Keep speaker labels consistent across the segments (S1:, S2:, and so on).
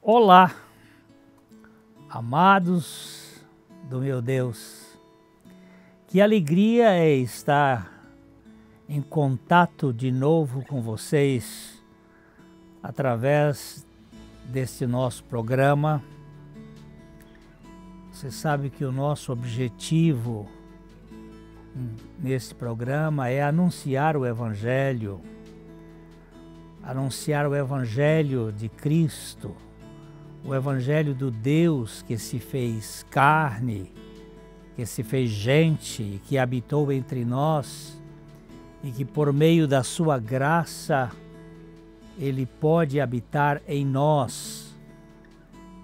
S1: Olá, amados do meu Deus, que alegria é estar em contato de novo com vocês através deste nosso programa. Você sabe que o nosso objetivo nesse programa é anunciar o Evangelho de Cristo, o Evangelho do Deus que se fez carne, que se fez gente, que habitou entre nós e que por meio da sua graça Ele pode habitar em nós.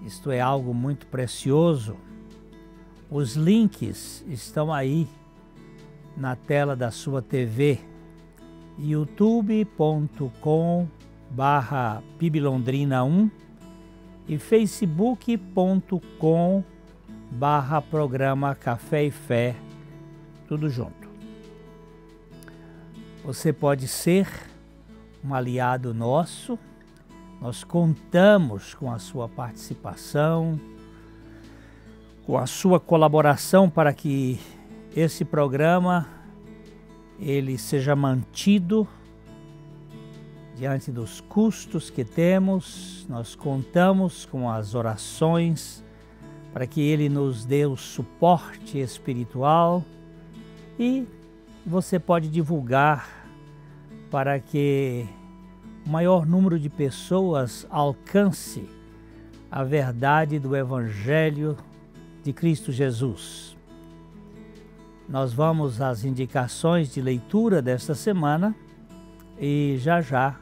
S1: Isto é algo muito precioso. Os links estão aí na tela da sua TV, youtube.com/piblondrina1 e facebook.com/programa Café e Fé, tudo junto. Você pode ser um aliado nosso, nós contamos com a sua participação, com a sua colaboração para que esse programa ele seja mantido diante dos custos que temos. Nós contamos com as orações para que Ele nos dê o suporte espiritual e você pode divulgar para que o maior número de pessoas alcance a verdade do Evangelho de Cristo Jesus. Nós vamos às indicações de leitura desta semana e já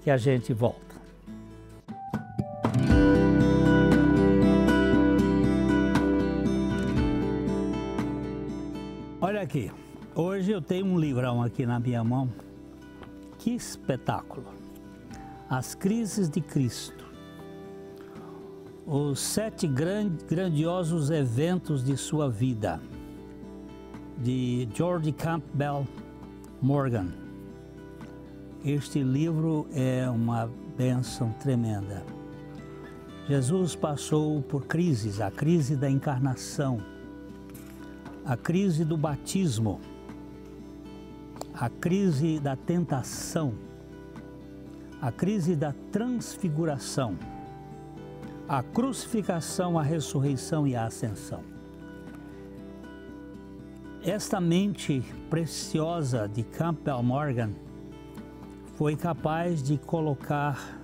S1: que a gente volta. Olha aqui, hoje eu tenho um livrão aqui na minha mão. Que espetáculo! As Crises de Cristo. Os 7 grandiosos eventos de sua vida, de George Campbell Morgan. Este livro é uma bênção tremenda. Jesus passou por crises, a crise da encarnação, a crise do batismo, a crise da tentação, a crise da transfiguração, a crucificação, a ressurreição e a ascensão. Esta mente preciosa de Campbell Morgan foi capaz de colocar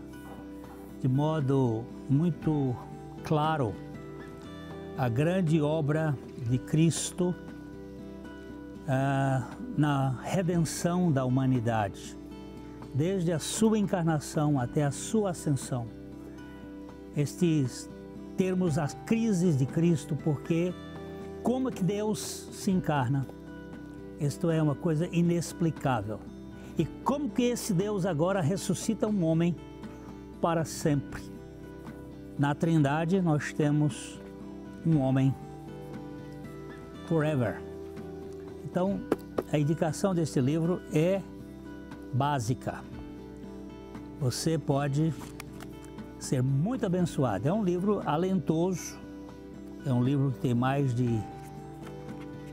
S1: de modo muito claro a grande obra de Cristo na redenção da humanidade, desde a sua encarnação até a sua ascensão. Estes termos as crises de Cristo, porque como é que Deus se encarna? Isto é uma coisa inexplicável. E como que esse Deus agora ressuscita um homem para sempre? Na Trindade nós temos um homem forever. Então, a indicação desse livro é básica. Você pode ser muito abençoado. É um livro alentoso, é um livro que tem mais de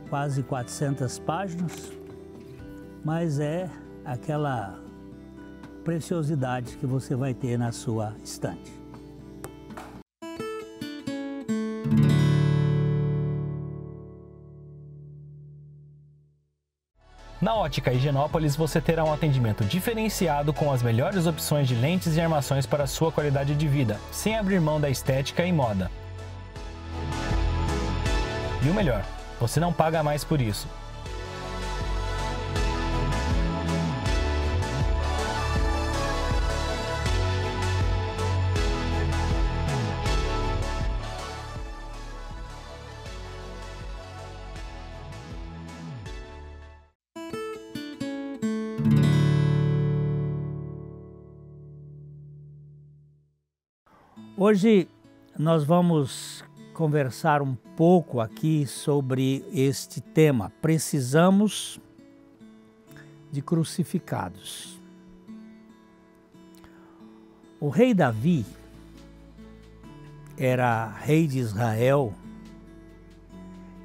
S1: quase 400 páginas, mas é aquela preciosidade que você vai ter na sua estante.
S2: Na Ótica Higienópolis você terá um atendimento diferenciado com as melhores opções de lentes e armações para a sua qualidade de vida, sem abrir mão da estética e moda. E o melhor, você não paga mais por isso.
S1: Hoje nós vamos conversar um pouco aqui sobre este tema. Precisamos de crucificados. O rei Davi, era rei de Israel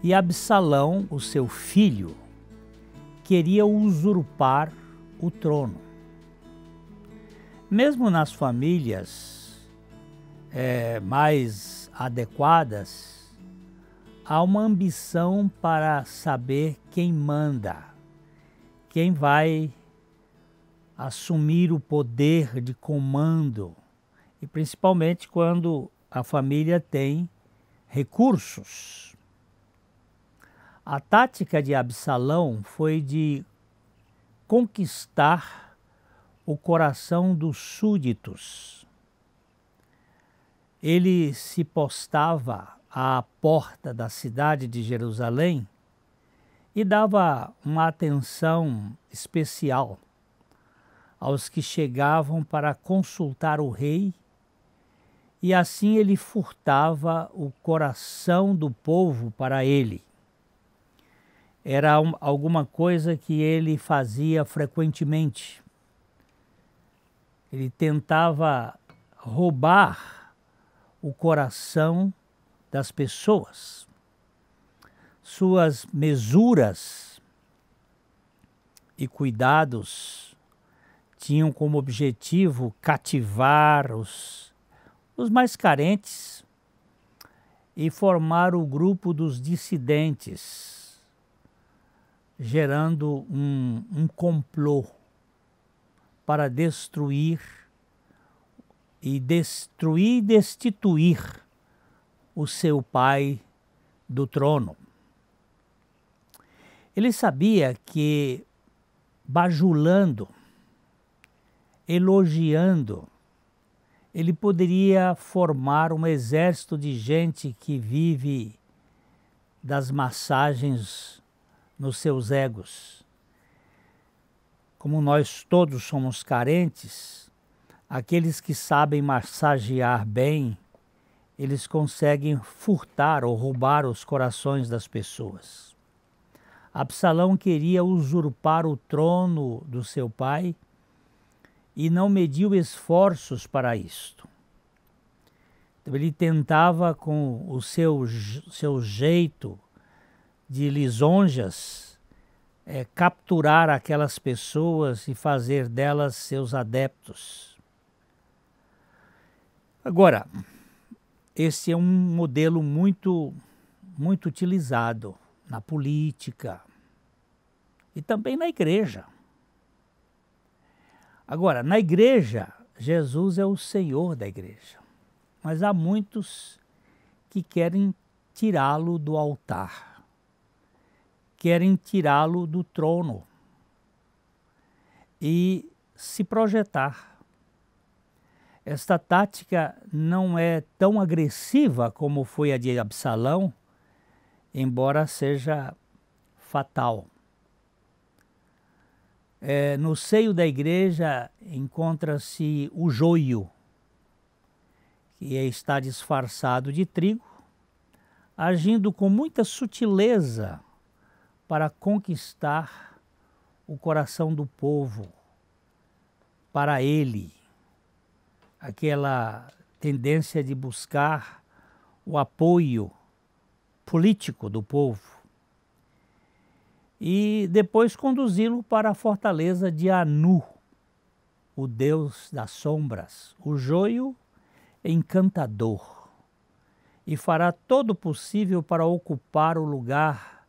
S1: e Absalão, o seu filho, queria usurpar o trono. Mesmo nas famílias mais adequadas, há uma ambição para saber quem manda, quem vai assumir o poder de comando, e principalmente quando a família tem recursos. A tática de Absalão foi de conquistar o coração dos súditos. Ele se postava à porta da cidade de Jerusalém e dava uma atenção especial aos que chegavam para consultar o rei, e assim ele furtava o coração do povo para ele. Era alguma coisa que ele fazia frequentemente. Ele tentava roubar o coração das pessoas. Suas mesuras e cuidados tinham como objetivo cativar os mais carentes e formar o grupo dos dissidentes, gerando um complô para destruir e destituir o seu pai do trono. Ele sabia que, bajulando, elogiando, ele poderia formar um exército de gente que vive das massagens nos seus egos. Como nós todos somos carentes, aqueles que sabem massagear bem, eles conseguem furtar ou roubar os corações das pessoas. Absalão queria usurpar o trono do seu pai e não mediu esforços para isto. Então, ele tentava, com o seu jeito de lisonjas, capturar aquelas pessoas e fazer delas seus adeptos. Agora, esse é um modelo muito utilizado na política e também na igreja. Agora, na igreja, Jesus é o Senhor da igreja, mas há muitos que querem tirá-lo do altar, querem tirá-lo do trono e se projetar. Esta tática não é tão agressiva como foi a de Absalão, embora seja fatal. No seio da igreja encontra-se o joio, que está disfarçado de trigo, agindo com muita sutileza para conquistar o coração do povo para ele. Aquela tendência de buscar o apoio político do povo e depois conduzi-lo para a fortaleza de Anu, o deus das sombras, o joio encantador, e fará todo o possível para ocupar o lugar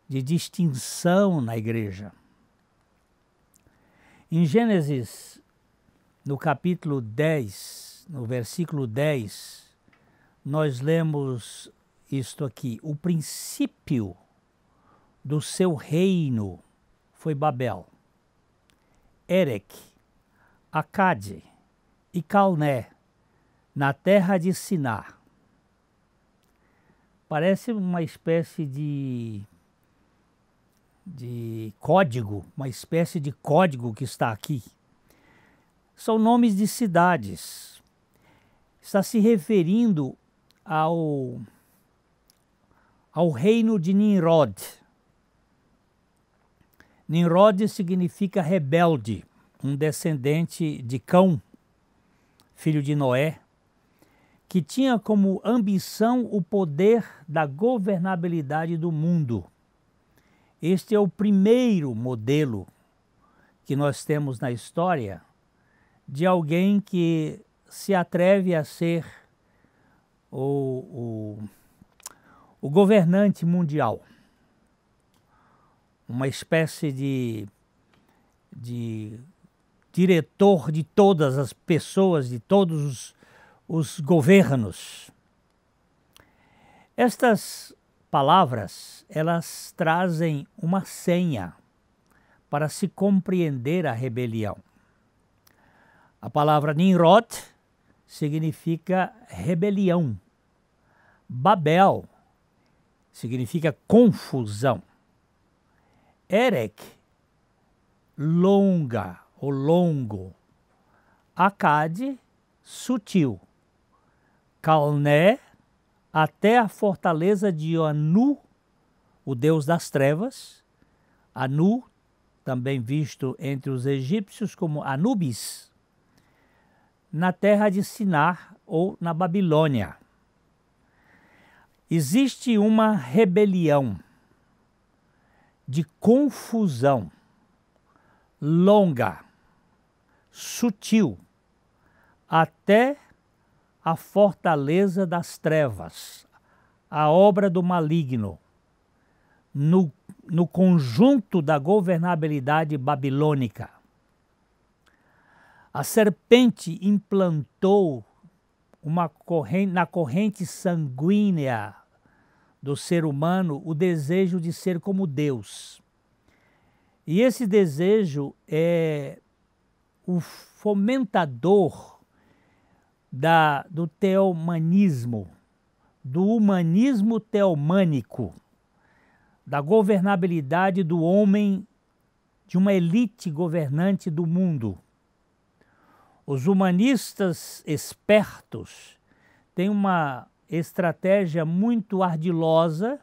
S1: de distinção na igreja. Em Gênesis, no capítulo 10, no versículo 10, nós lemos isto aqui: o princípio do seu reino foi Babel, Erech, Acade e Calné, na terra de Siná. Parece uma espécie de código, uma espécie de código que está aqui. São nomes de cidades. Está se referindo ao reino de Nimrod. Nimrod significa rebelde, um descendente de Cão, filho de Noé, que tinha como ambição o poder da governabilidade do mundo. Este é o primeiro modelo que nós temos na história de alguém que se atreve a ser o governante mundial. Uma espécie de diretor de todas as pessoas, de todos os governos. Estas palavras, elas trazem uma senha para se compreender a rebelião. A palavra Nimrod significa rebelião. Babel significa confusão. Erech, longa ou longo. Akkad, sutil. Calné, até a fortaleza de Anu, o deus das trevas. Anu, também visto entre os egípcios como Anubis, na terra de Sinar ou na Babilônia. Existe uma rebelião de confusão, longa, sutil, até a fortaleza das trevas, a obra do maligno, no conjunto da governabilidade babilônica. A serpente implantou na corrente sanguínea do ser humano o desejo de ser como Deus. E esse desejo é o fomentador do teomanismo, do humanismo teomânico, da governabilidade do homem, de uma elite governante do mundo. Os humanistas espertos têm uma estratégia muito ardilosa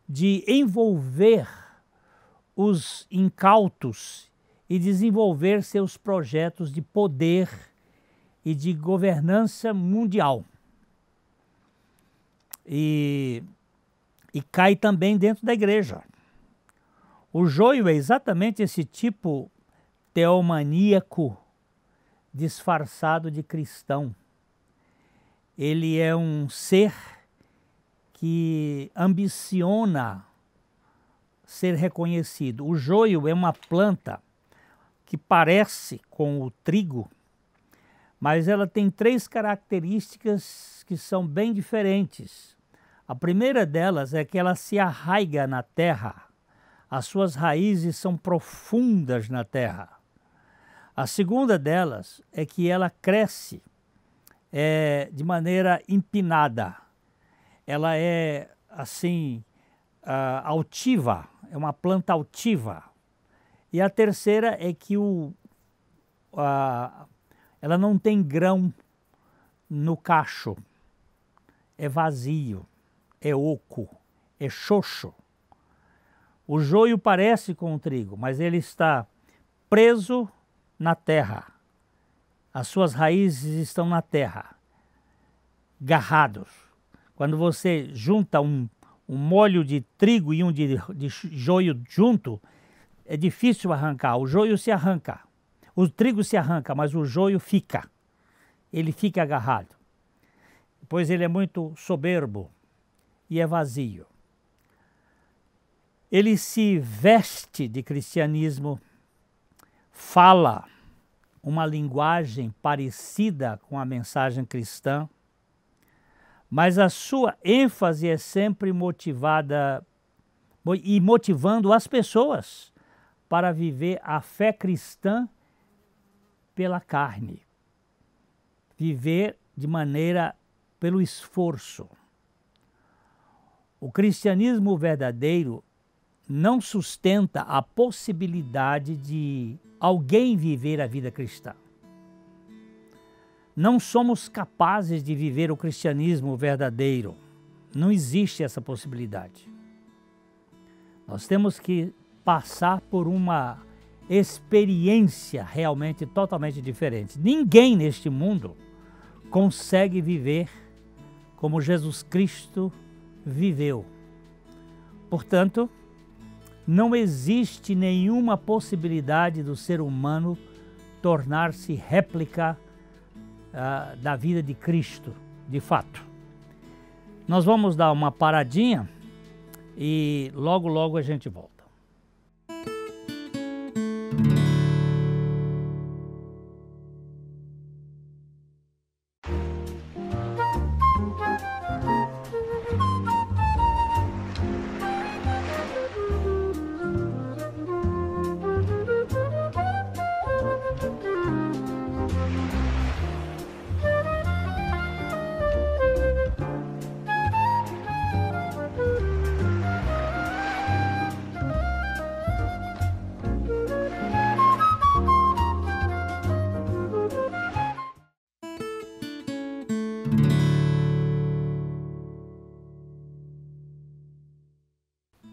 S1: de envolver os incautos e desenvolver seus projetos de poder e de governança mundial. E cai também dentro da igreja. O joio é exatamente esse tipo teomaníaco disfarçado de cristão. Ele é um ser que ambiciona ser reconhecido. O joio é uma planta que parece com o trigo, mas ela tem 3 características que são bem diferentes. A primeira delas é que ela se arraiga na terra. As suas raízes são profundas na terra. A segunda delas é que ela cresce de maneira empinada. Ela é, assim, altiva, é uma planta altiva. E a terceira é que ela não tem grão no cacho, é vazio, é oco, é xoxo. O joio parece com o trigo, mas ele está preso na terra. As suas raízes estão na terra, garrados. Quando você junta um molho de trigo e um de joio junto, é difícil arrancar. O joio se arranca, o trigo se arranca, mas o joio fica. Ele fica agarrado. Pois ele é muito soberbo e é vazio. Ele se veste de cristianismo, fala uma linguagem parecida com a mensagem cristã, mas a sua ênfase é sempre motivada e motivando as pessoas para viver a fé cristã pela carne, viver de maneira pelo esforço. O cristianismo verdadeiro não sustenta a possibilidade de alguém viver a vida cristã. Não somos capazes de viver o cristianismo verdadeiro. Não existe essa possibilidade. Nós temos que passar por uma experiência realmente totalmente diferente. Ninguém neste mundo consegue viver como Jesus Cristo viveu. Portanto, não existe nenhuma possibilidade do ser humano tornar-se réplica da vida de Cristo, de fato. Nós vamos dar uma paradinha e logo, logo a gente volta.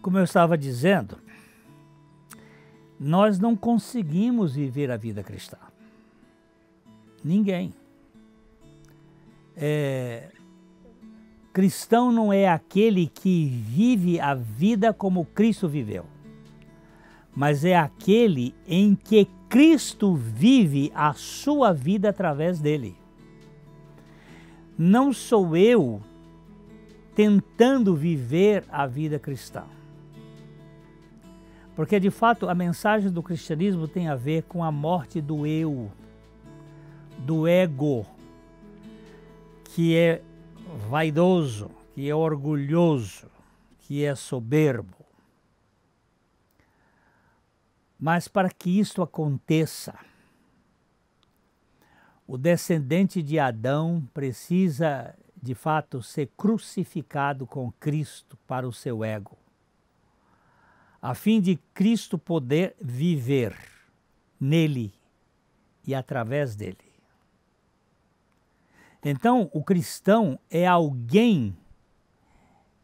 S1: Como eu estava dizendo, nós não conseguimos viver a vida cristã. Ninguém. Cristão não é aquele que vive a vida como Cristo viveu, mas é aquele em que Cristo vive a sua vida através dele. Não sou eu tentando viver a vida cristã. Porque, de fato, a mensagem do cristianismo tem a ver com a morte do eu, do ego, que é vaidoso, que é orgulhoso, que é soberbo. Mas para que isto aconteça, o descendente de Adão precisa, de fato, ser crucificado com Cristo para o seu ego, a fim de Cristo poder viver nele e através dele. Então, o cristão é alguém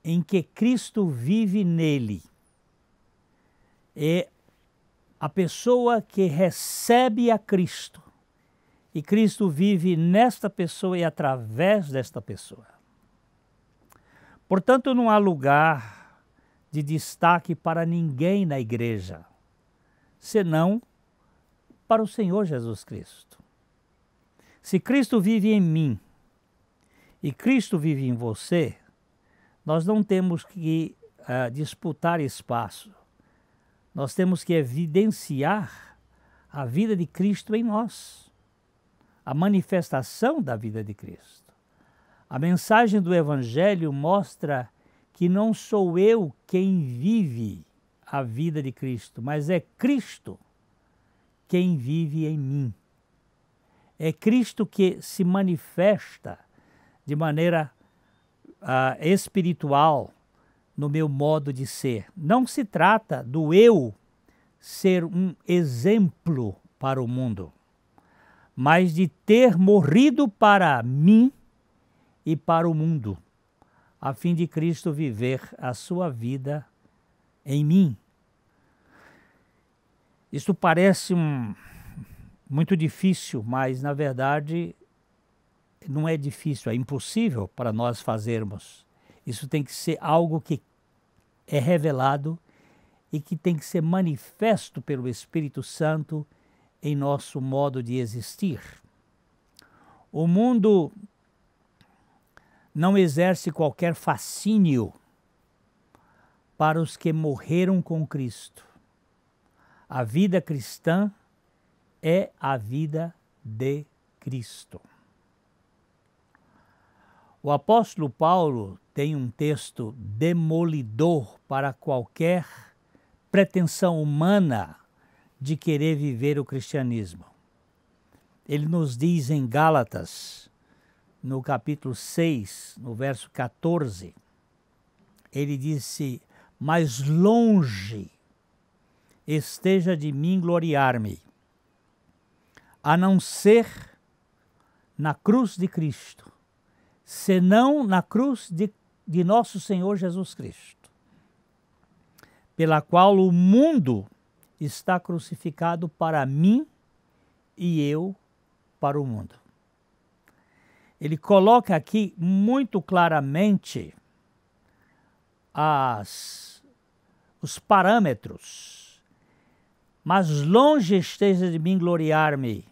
S1: em que Cristo vive nele. É a pessoa que recebe a Cristo e Cristo vive nesta pessoa e através desta pessoa. Portanto, não há lugar de destaque para ninguém na igreja, senão para o Senhor Jesus Cristo. Se Cristo vive em mim e Cristo vive em você, nós não temos que disputar espaço. Nós temos que evidenciar a vida de Cristo em nós, a manifestação da vida de Cristo. A mensagem do Evangelho mostra que não sou eu quem vive a vida de Cristo, mas é Cristo quem vive em mim. É Cristo que se manifesta de maneira espiritual no meu modo de ser. Não se trata do eu ser um exemplo para o mundo, mas de ter morrido para mim e para o mundo, a fim de Cristo viver a sua vida em mim. Isso parece muito difícil, mas na verdade não é difícil, é impossível para nós fazermos. Isso tem que ser algo que é revelado e que tem que ser manifesto pelo Espírito Santo em nosso modo de existir. O mundo não exerce qualquer fascínio para os que morreram com Cristo. A vida cristã é a vida de Cristo. O apóstolo Paulo tem um texto demolidor para qualquer pretensão humana de querer viver o cristianismo. Ele nos diz em Gálatas, no capítulo 6, no verso 14, ele disse: mais longe esteja de mim gloriar-me, a não ser na cruz de Cristo, senão na cruz de nosso Senhor Jesus Cristo, pela qual o mundo está crucificado para mim e eu para o mundo. ele coloca aqui muito claramente os parâmetros. Mas longe esteja de mim gloriar-me.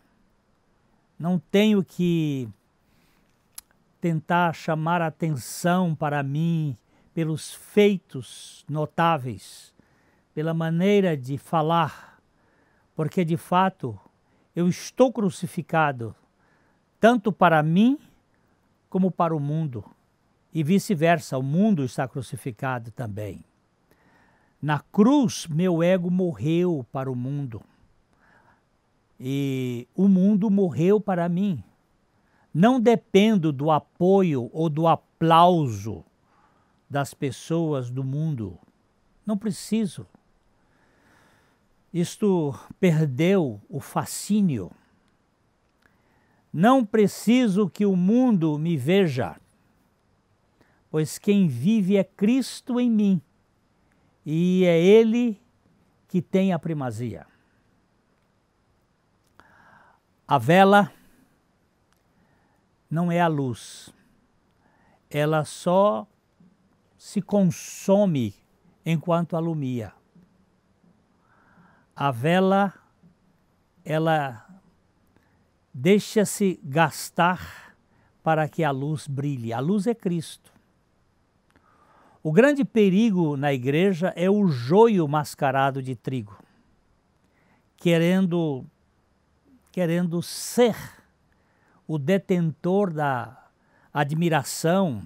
S1: Não tenho que tentar chamar a atenção para mim pelos feitos notáveis, pela maneira de falar, porque de fato eu estou crucificado, tanto para mim como para o mundo, e vice-versa, o mundo está crucificado também. Na cruz, meu ego morreu para o mundo, e o mundo morreu para mim. Não dependo do apoio ou do aplauso das pessoas do mundo. Não preciso. Isto perdeu o fascínio. Não preciso que o mundo me veja, pois quem vive é Cristo em mim, e é Ele que tem a primazia. A vela não é a luz, ela só se consome enquanto alumia. A vela, ela deixa-se gastar para que a luz brilhe. A luz é Cristo. O grande perigo na igreja é o joio mascarado de trigo, querendo ser o detentor da admiração,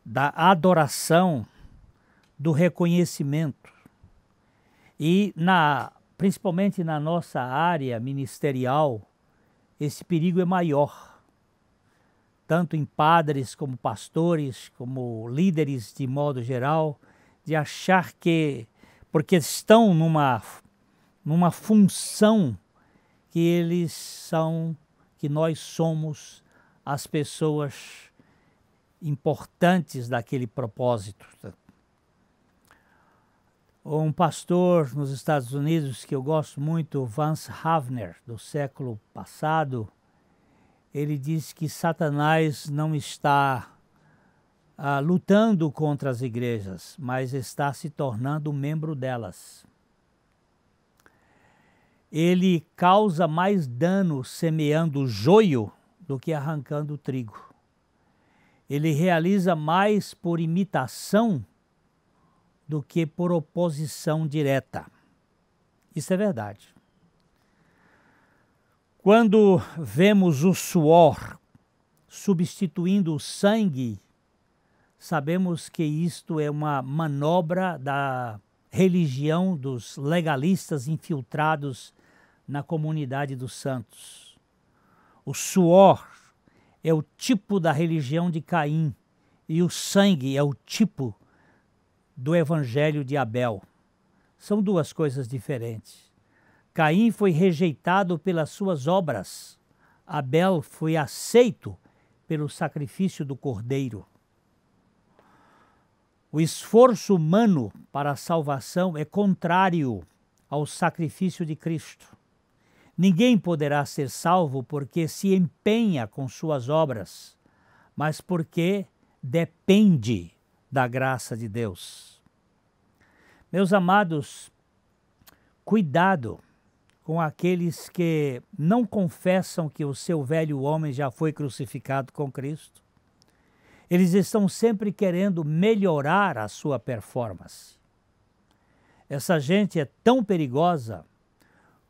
S1: da adoração, do reconhecimento. E principalmente na nossa área ministerial, esse perigo é maior, tanto em padres como pastores, como líderes de modo geral, de achar que, porque estão numa função, que nós somos as pessoas importantes daquele propósito. Um pastor nos Estados Unidos que eu gosto muito, Vance Havner, do século passado, ele diz que Satanás não está lutando contra as igrejas, mas está se tornando membro delas. Ele causa mais dano semeando joio do que arrancando o trigo. Ele realiza mais por imitação do que por oposição direta. Isso é verdade. Quando vemos o suor substituindo o sangue, sabemos que isto é uma manobra da religião dos legalistas infiltrados na comunidade dos santos. O suor é o tipo da religião de Caim e o sangue é o tipo do evangelho de Abel. São duas coisas diferentes. Caim foi rejeitado pelas suas obras. Abel foi aceito pelo sacrifício do cordeiro. O esforço humano para a salvação é contrário ao sacrifício de Cristo. Ninguém poderá ser salvo porque se empenha com suas obras, mas porque depende da graça de Deus. Meus amados, cuidado com aqueles que não confessam que o seu velho homem já foi crucificado com Cristo. Eles estão sempre querendo melhorar a sua performance. Essa gente é tão perigosa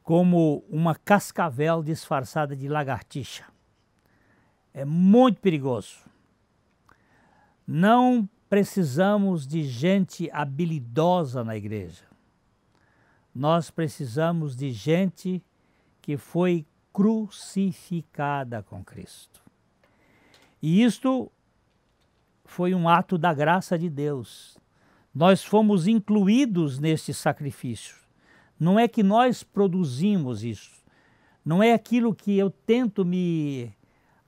S1: como uma cascavel disfarçada de lagartixa. É muito perigoso. Não precisamos de gente habilidosa na igreja. Nós precisamos de gente que foi crucificada com Cristo. E isto foi um ato da graça de Deus. Nós fomos incluídos neste sacrifício. Não é que nós produzimos isso. Não é aquilo que eu tento me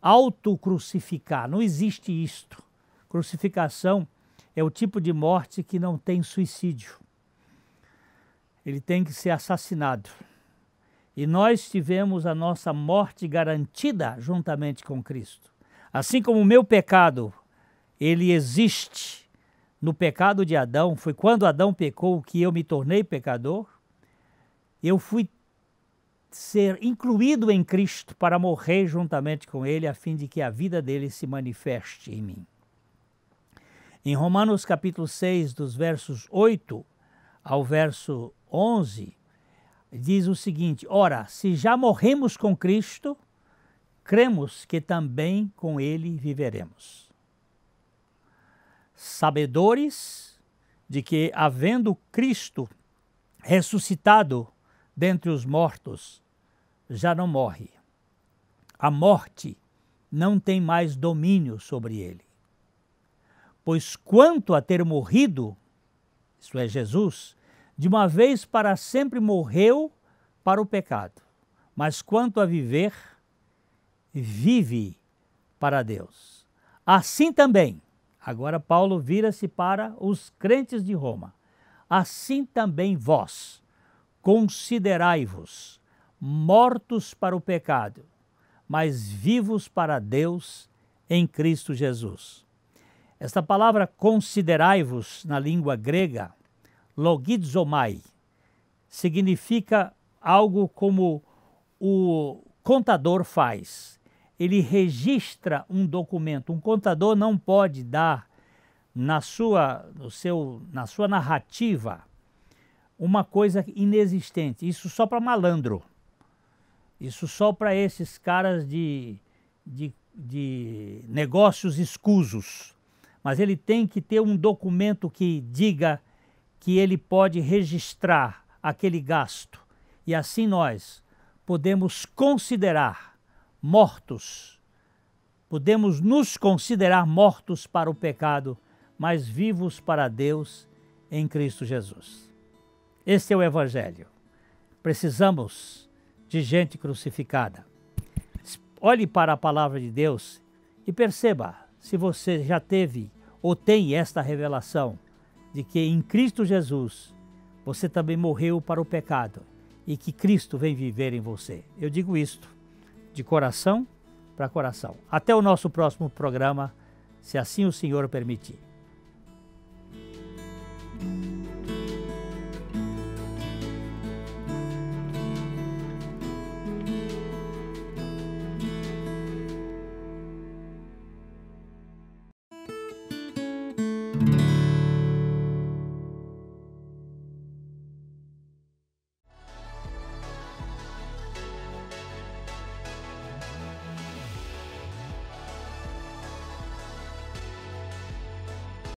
S1: autocrucificar. Não existe isto. Crucificação é o tipo de morte que não tem suicídio. Ele tem que ser assassinado. E nós tivemos a nossa morte garantida juntamente com Cristo. Assim como o meu pecado, ele existe no pecado de Adão, foi quando Adão pecou que eu me tornei pecador, eu fui ser incluído em Cristo para morrer juntamente com ele, a fim de que a vida dele se manifeste em mim. Em Romanos capítulo 6, dos versos 8 ao verso 11, diz o seguinte: ora, se já morremos com Cristo, cremos que também com ele viveremos. Sabedores de que, havendo Cristo ressuscitado dentre os mortos, já não morre. A morte não tem mais domínio sobre ele. Pois quanto a ter morrido, isto é, Jesus, de uma vez para sempre morreu para o pecado, mas quanto a viver, vive para Deus. Assim também, agora Paulo vira-se para os crentes de Roma, assim também vós, considerai-vos mortos para o pecado, mas vivos para Deus em Cristo Jesus. Esta palavra considerai-vos, na língua grega, logizomai, significa algo como o contador faz. Ele registra um documento. Um contador não pode dar na sua narrativa uma coisa inexistente. Isso só para malandro. Isso só para esses caras de negócios escusos. Mas ele tem que ter um documento que diga que ele pode registrar aquele gasto. E assim nós podemos considerar mortos, podemos nos considerar mortos para o pecado, mas vivos para Deus em Cristo Jesus. Este é o Evangelho. Precisamos de gente crucificada. Olhe para a palavra de Deus e perceba se você já teve ou tem esta revelação de que em Cristo Jesus você também morreu para o pecado e que Cristo vem viver em você. Eu digo isto de coração para coração. Até o nosso próximo programa, se assim o Senhor permitir.